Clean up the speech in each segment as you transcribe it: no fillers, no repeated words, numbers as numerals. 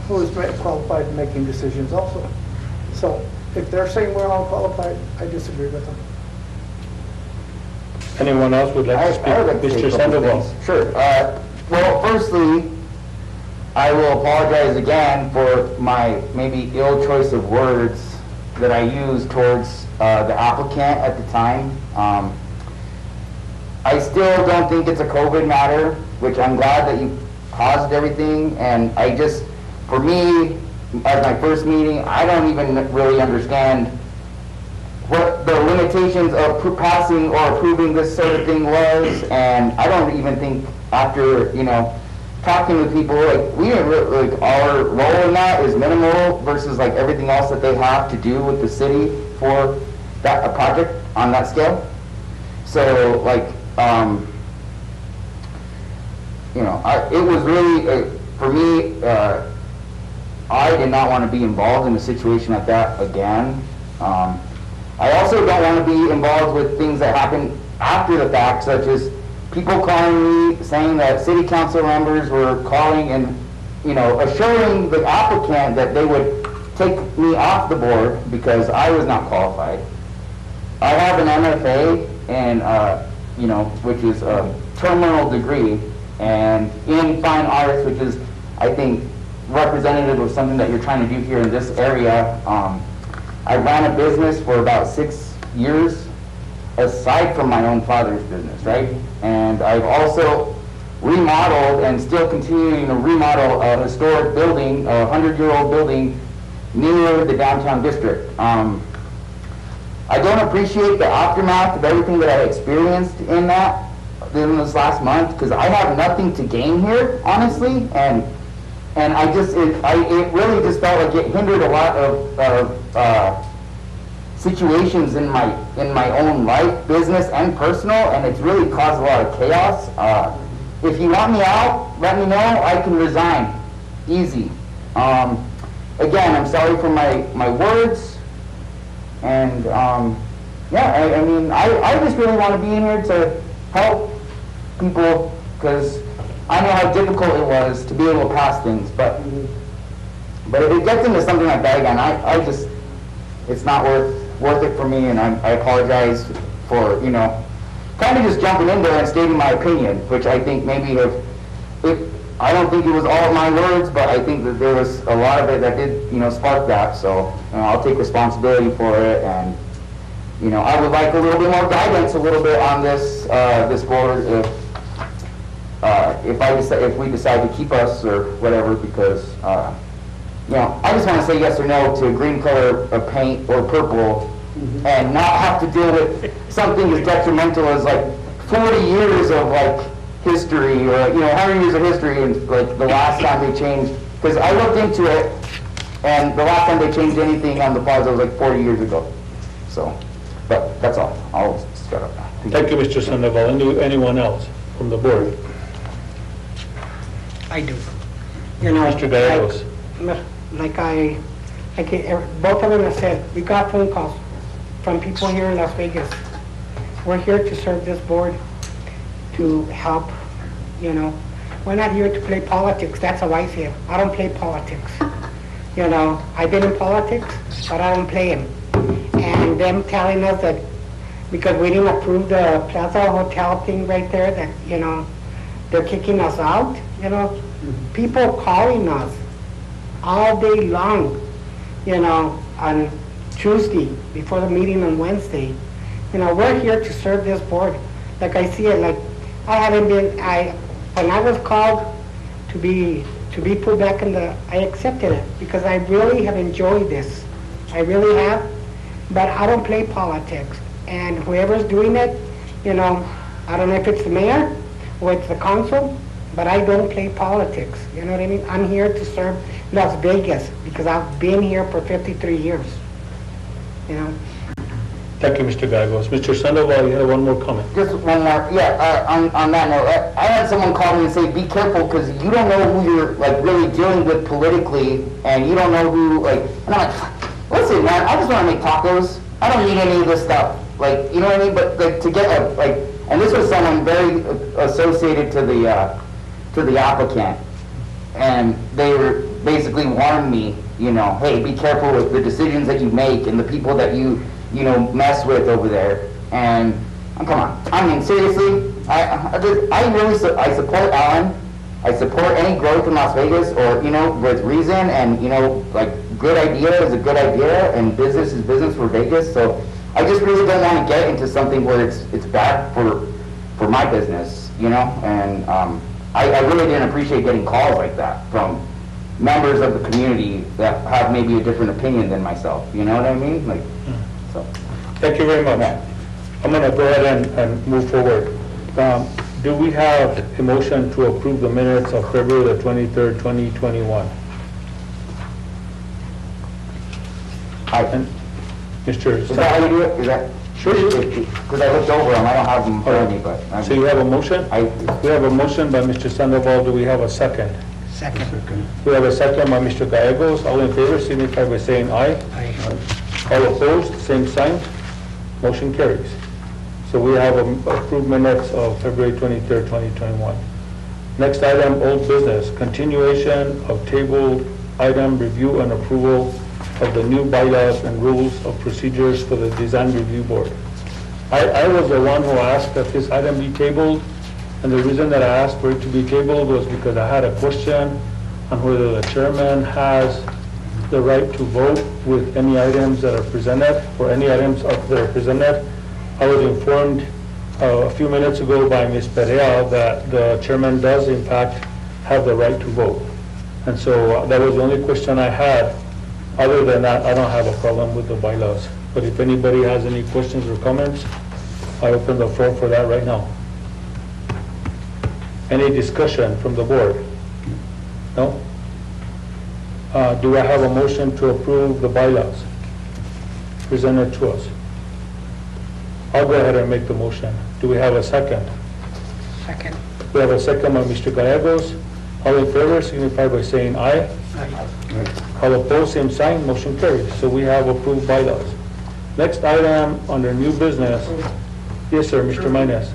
who is qualified in making decisions also. So if they're saying we're all qualified, I disagree with them. Anyone else would like to speak? I would like to say Mr. a couple Sandoval. things. Sure. Well, firstly, I will apologize again for my maybe ill choice of words that I used towards the applicant at the time. I still don't think it's a COVID matter, which I'm glad that you paused everything. And I just, for me, as my first meeting, I don't even really understand what the limitations of passing or approving this sort of thing was. And I don't even think after, talking with people, like, we didn't really, like, our role in that is minimal versus like everything else that they have to do with the city for that, a project on that scale. So, like, it was really, for me, I did not want to be involved in a situation like that again. I also don't want to be involved with things that happen after the fact, such as people calling me saying that city council members were calling and, assuring the applicant that they would take me off the board because I was not qualified. I have an MFA and, which is a terminal degree, and in fine arts, which is, I think, representative of something that you're trying to do here in this area. I ran a business for about 6 years, aside from my own father's business, right? And I've also remodeled and still continuing to remodel a historic building, a 100-year-old building near the downtown district. I don't appreciate the aftermath of everything that I experienced in this last month, because I have nothing to gain here, honestly, and I just, it really just felt like it hindered a lot of situations in my own life, business and personal, and it's really caused a lot of chaos. If you want me out, let me know. I can resign, easy. Again, I'm sorry for my words, and I just really want to be in here to help people, because I know how difficult it was to be able to pass things, but if it gets into something like that again, I just, it's not worth it for me, and I apologize for, kind of just jumping in there and stating my opinion, which I think maybe I don't think it was all of my words, but I think that there was a lot of it that did, spark that, so I'll take responsibility for it, and, I would like a little bit more guidance a little bit on this board if we decide to keep us or whatever, because I just want to say yes or no to green color of paint or purple, and not have to deal with something as detrimental as like 40 years of like history, or 100 years of history, and like the last time they changed, because I looked into it, and the last time they changed anything on the plaza was like 40 years ago. So, but that's all. I'll shut up now. Thank you, Mr. Sandoval. Anyone else from the board? I do. Mr. Gallegos. Both of them have said, we got phone calls from people here in Las Vegas. We're here to serve this board, to help, We're not here to play politics. That's how I feel. I don't play politics. I've been in politics, but I don't play them. And them telling us that because we didn't approve the Plaza Hotel thing right there, that, they're kicking us out, people calling us all day long, on Tuesday before the meeting on Wednesday. We're here to serve this board. Like I see it, like when I was called to be put back I accepted it because I really have enjoyed this. I really have, but I don't play politics. And whoever's doing it, I don't know if it's the mayor or it's the council, but I don't play politics. You know what I mean? I'm here to serve Las Vegas because I've been here for 53 years. Thank you, Mr. Gallegos. Mr. Sandoval, you have one more comment. Just one more, on that note, I had someone call me and say, be careful, because you don't know who you're, like, really dealing with politically, and you don't know who, like, and I'm like, listen, man, I just want to make tacos. I don't need any of this stuff. Like, you know what I mean? But, like, to get and this was someone very associated to the applicant, and they were basically basically warned me, you know, hey, be careful with the decisions that you make and the people that you mess with over there. And come on, I mean, seriously, I support Alan. I support any growth in Las Vegas, or, with reason, and, like, good idea is a good idea, and business is business for Vegas. So I just really don't want to get into something where it's bad for my business, and I really didn't appreciate getting calls like that from members of the community that have maybe a different opinion than myself, you know what I mean? Like, so. Thank you very much. Yeah. I'm going to go ahead and move forward. Do we have a motion to approve the minutes of February the 23rd, 2021? And Mr. Is that how you do it? Is that? Sure. Because I looked over them, I don't have them in front of me, but. So you have a motion? I- We have a motion by Mr. Sandoval. Do we have a second? Second. We have a second by Mr. Gallegos. All in favor signify by saying aye. Aye. All opposed, same sign. Motion carries. So we have approved minutes of February 23rd, 2021. Next item, old business, continuation of tabled item, review and approval of the new bylaws and rules of procedures for the Design Review Board. I was the one who asked that this item be tabled, and the reason that I asked for it to be tabled was because I had a question on whether the chairman has the right to vote with any items that are presented, or any items that are presented. I was informed a few minutes ago by Ms. Perea that the chairman does in fact have the right to vote. And so that was the only question I had. Other than that, I don't have a problem with the bylaws. But if anybody has any questions or comments, I open the floor for that right now. Any discussion from the board? No? Do I have a motion to approve the bylaws presented to us? I'll go ahead and make the motion. Do we have a second? Second. We have a second by Mr. Gallegos. All in favor signify by saying aye. Aye. All opposed, same sign, motion carries. So we have approved bylaws. Next item under new business. Yes, sir, Mr. Maynes.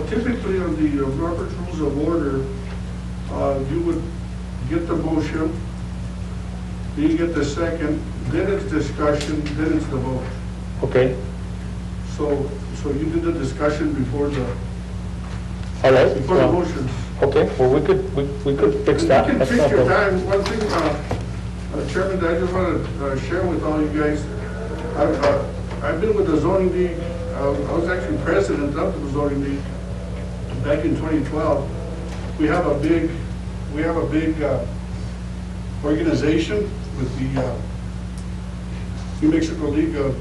Typically, on the Robert's Rules of Order, you would get the motion, then you get the second, then it's discussion, then it's the vote. Okay, So you did the discussion before the all right. motions. Okay, well, we could fix that. You can That's no take your problem. time. One thing, Chairman, I just want to share with all you guys, I've been with the zoning league, I was actually president of the zoning league back in 2012. We have a big organization with the New Mexico League of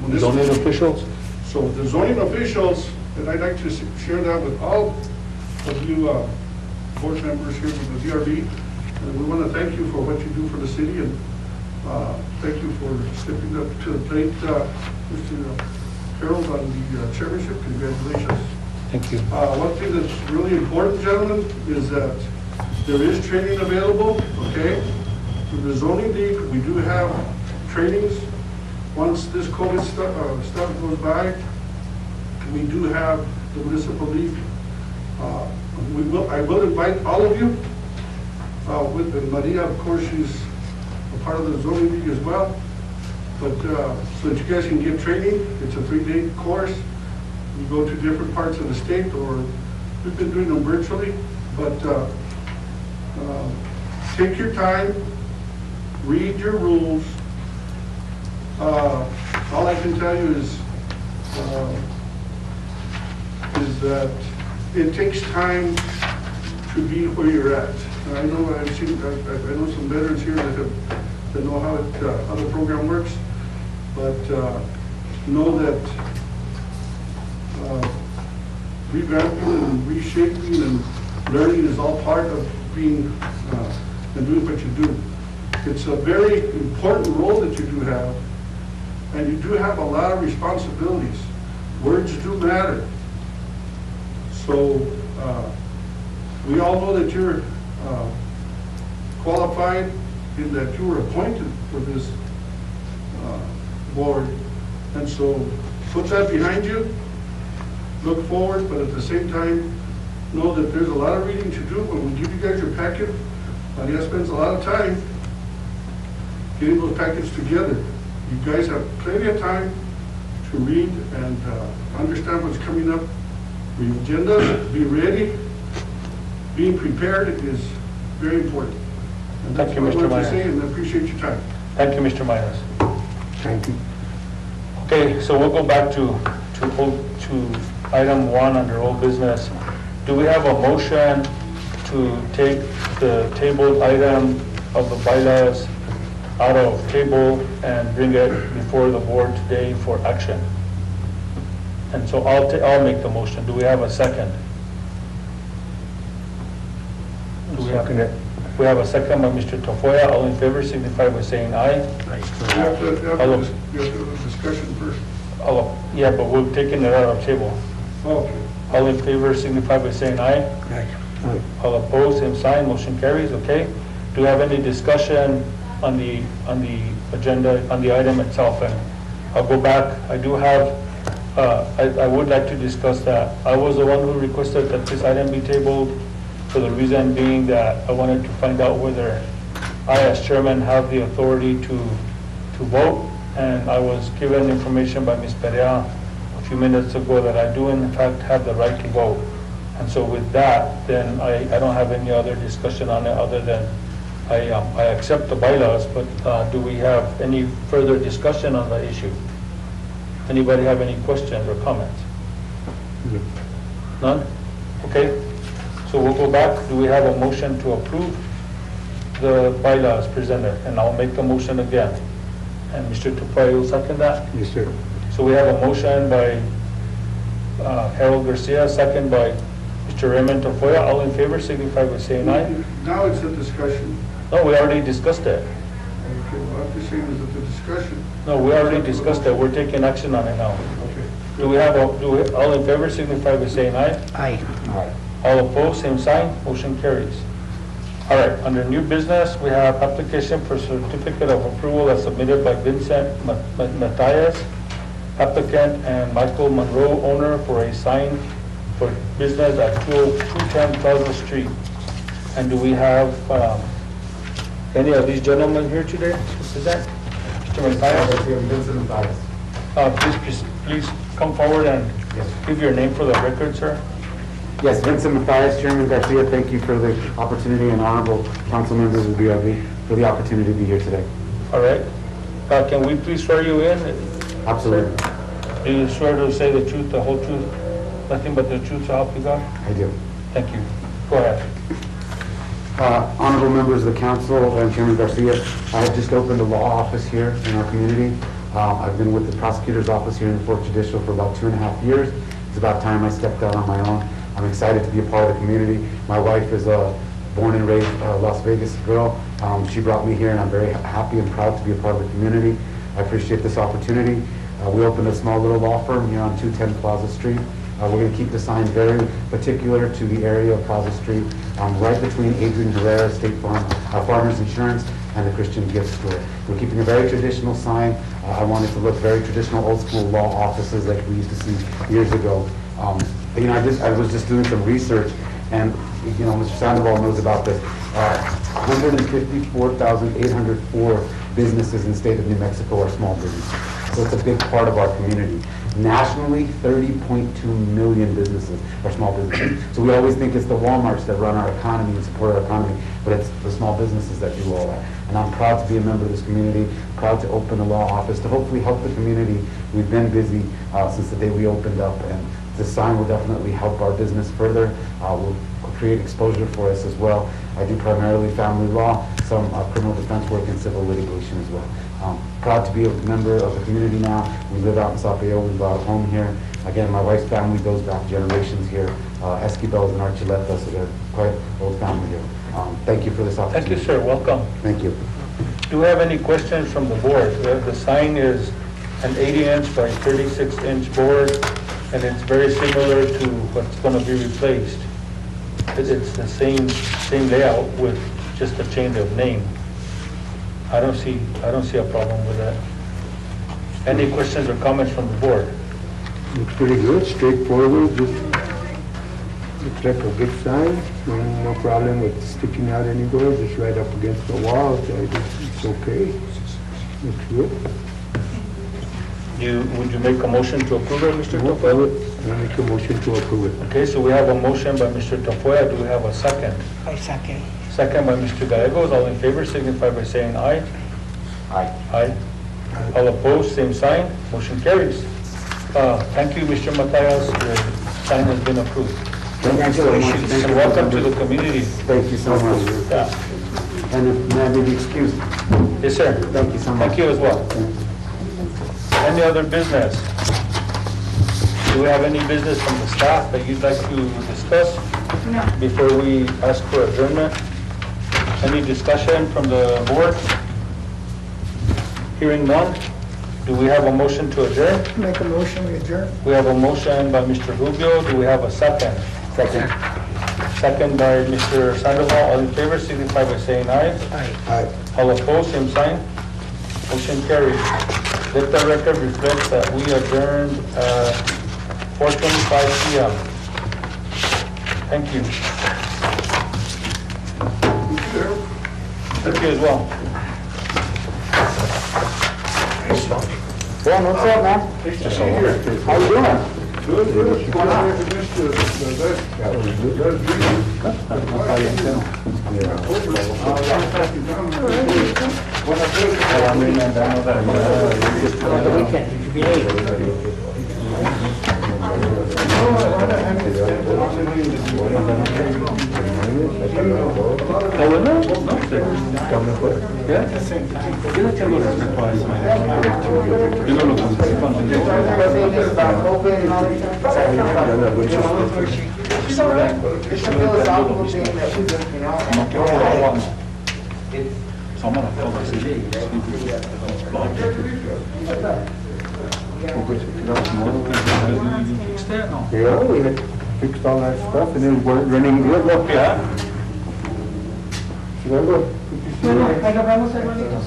Municipal. Zoning officials? So the zoning officials, and I'd like to share that with all of you board members here with the DRB. And we want to thank you for what you do for the city, and thank you for stepping up to the plate, Mr. Harold, on the chairmanship. Congratulations. Thank you. One thing that's really important, gentlemen, is that there is training available, okay? Through the zoning league, we do have trainings. Once this COVID stuff goes by, we do have the municipal league. I will invite all of you, with Maria, of course, she's a part of the zoning league as well. But so that you guys can get training, it's a 3-day course. You go to different parts of the state, or we've been doing them virtually. But take your time, read your rules. All I can tell you is that it takes time to be where you're at. And I know I know some veterans here that know how the program works, but know that revamping and reshaping and learning is all part of being and doing what you do. It's a very important role that you do have, and you do have a lot of responsibilities. Words do matter. So we all know that you're qualified in that you were appointed for this board. And so put that behind you, look forward, but at the same time, know that there's a lot of reading to do. When we give you guys your packet, Maria spends a lot of time getting those packets together. You guys have plenty of time to read and understand what's coming up. The agenda, be ready. Being prepared is very important. And Thank you, that's what I Mr. want to Meyer. say, and I appreciate your time. Thank you, Mr. Myers. Thank you. Okay, so we'll go back to item 1 under old business. Do we have a motion to take the tabled item of the bylaws out of table and bring it before the board today for action? And so I'll make the motion. Do we have a second? We have a second by Mr. Tafoya. All in favor signify by saying aye. We have to have Hello. a discussion first. Yeah, but we're taking it out of table. Okay. All in favor signify by saying aye. All opposed, same sign, motion carries, okay? Do you have any discussion on the agenda, on the item itself? And I'll go back, I do have, I would like to discuss that. I was the one who requested that this item be tabled for the reason being that I wanted to find out whether I, as chairman, have the authority to vote. And I was given information by Ms. Perea a few minutes ago that I do in fact have the right to vote. And so with that, then I don't have any other discussion on it other than I accept the bylaws, but do we have any further discussion on the issue? Anybody have any questions or comments? None? Okay, so we'll go back. Do we have a motion to approve the bylaws presented? And I'll make the motion again. And Mr. Tupai will second that? Yes, sir. So we have a motion by Harold Garcia, second by Mr. Raymond Tafoya. All in favor signify by saying aye. Now it's a discussion. No, we already discussed it. Okay, well, I'm just saying is that the discussion. No, we already discussed it. We're taking action on it now. Okay. Do we have, all in favor signify by saying aye. Aye. All opposed, same sign, motion carries. All right, under new business, we have application for certificate of approval as submitted by Vincent Matthias, applicant, and Michael Monroe, owner, for a sign for business at 210 Plaza Street. And do we have any of these gentlemen here today to present? Mr. Matthias? Please come forward and give your name for the record, sir. Yes, Vincent Matthias, Chairman Garcia, thank you for the opportunity, and honorable council members of the BRB for the opportunity to be here today. All right. Can we please swear you in? Absolutely, Do you swear to say the truth, the whole truth, nothing but the truth, so help you God? I do. Thank you. Go ahead. Honorable members of the council and Chairman Garcia, I have just opened a law office here in our community. I've been with the prosecutor's office here in the Fourth Judicial for about 2.5 years. It's about time I stepped out on my own. I'm excited to be a part of the community. My wife is a born and raised Las Vegas girl. She brought me here, and I'm very happy and proud to be a part of the community. I appreciate this opportunity. We opened a small little law firm here on 210 Plaza Street. We're going to keep the sign very particular to the area of Plaza Street, right between Adrian Herrera State Farm, Farmers Insurance, and the Christian Gift Store. We're keeping a very traditional sign. I wanted to look very traditional, old school law offices like we used to see years ago. I was just doing some research, and Mr. Sandoval knows about this. 154,804 businesses in the state of New Mexico are small businesses. So it's a big part of our community. Nationally, 30.2 million businesses are small businesses. So we always think it's the Walmarts that run our economy and support our economy, but it's the small businesses that do all that. And I'm proud to be a member of this community, proud to open a law office to hopefully help the community. We've been busy since the day we opened up, and this sign will definitely help our business further. Will create exposure for us as well. I do primarily family law, some criminal defense work, and civil litigation as well. Proud to be a member of the community now. We live out in Sapeo. We bought a home here. Again, my wife's family goes back generations here. Esquibels and Archuleta, so they're quite old family here. Thank you for this opportunity. Thank you, sir. Welcome. Thank you. Do we have any questions from the board? The sign is an 80-inch by 36-inch board, and it's very similar to what's going to be replaced. It's the same layout with just a change of name. I don't see a problem with that. Any questions or comments from the board? Looks pretty good, straightforward, just Looks like a good sign, no problem with sticking out anywhere, just right up against the wall, so it's okay. Looks good. Would you make a motion to approve it, Mr. I'll Tafoya? make a motion to approve it. Okay, so we have a motion by Mr. Tafoya. Do we have a second? I second. Second by Mr. Gallegos. All in favor signify by saying aye. Aye. Aye. All opposed, same sign. Motion carries. Thank you, Mr. Matias. Your sign has been approved. Thank you so much. Thank And you. welcome to the community. Thank you so much. Yeah. And if may I be excused? Yes, sir. Thank you so much. Thank you as well. Any other business? Do we have any business from the staff that you'd like to discuss? No. Before we ask for adjournment? Any discussion from the board? Hearing none? Do we have a motion to adjourn? Make a motion, we adjourn. We have a motion by Mr. Rubio. Do we have a second? Second. Second by Mr. Sandoval. All in favor signify by saying aye. Aye. All opposed, same sign. Motion carries. Let the record reflect that we adjourned at 4:25 PM. Thank you. Thank you as well. Dan, what's up, man? Nice to see you here. How you doing? Good, good. Well, I introduced you to that. It's a philosophical thing that we just, you know. Yeah, we had fixed all that stuff and it was running good, look. Yeah. Good. Bueno, ahí nos vemos, hermanitos.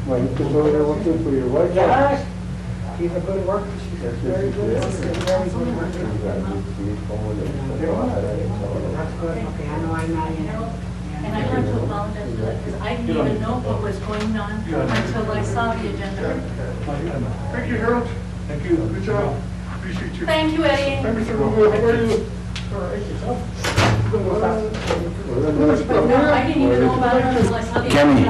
Well, you just over there working for your wife? Yes, she's a good worker, she's a very good, she's a very good worker. That's good, okay, I know I'm not in it. And I have to apologize for that, because I didn't even know what was going on until I saw the agenda. Thank you, Harold. Thank you. Good job. Appreciate you. Thank you, Eddie. Hi, Mr. Rubio, how are you? No, I didn't even know about it until I saw the agenda.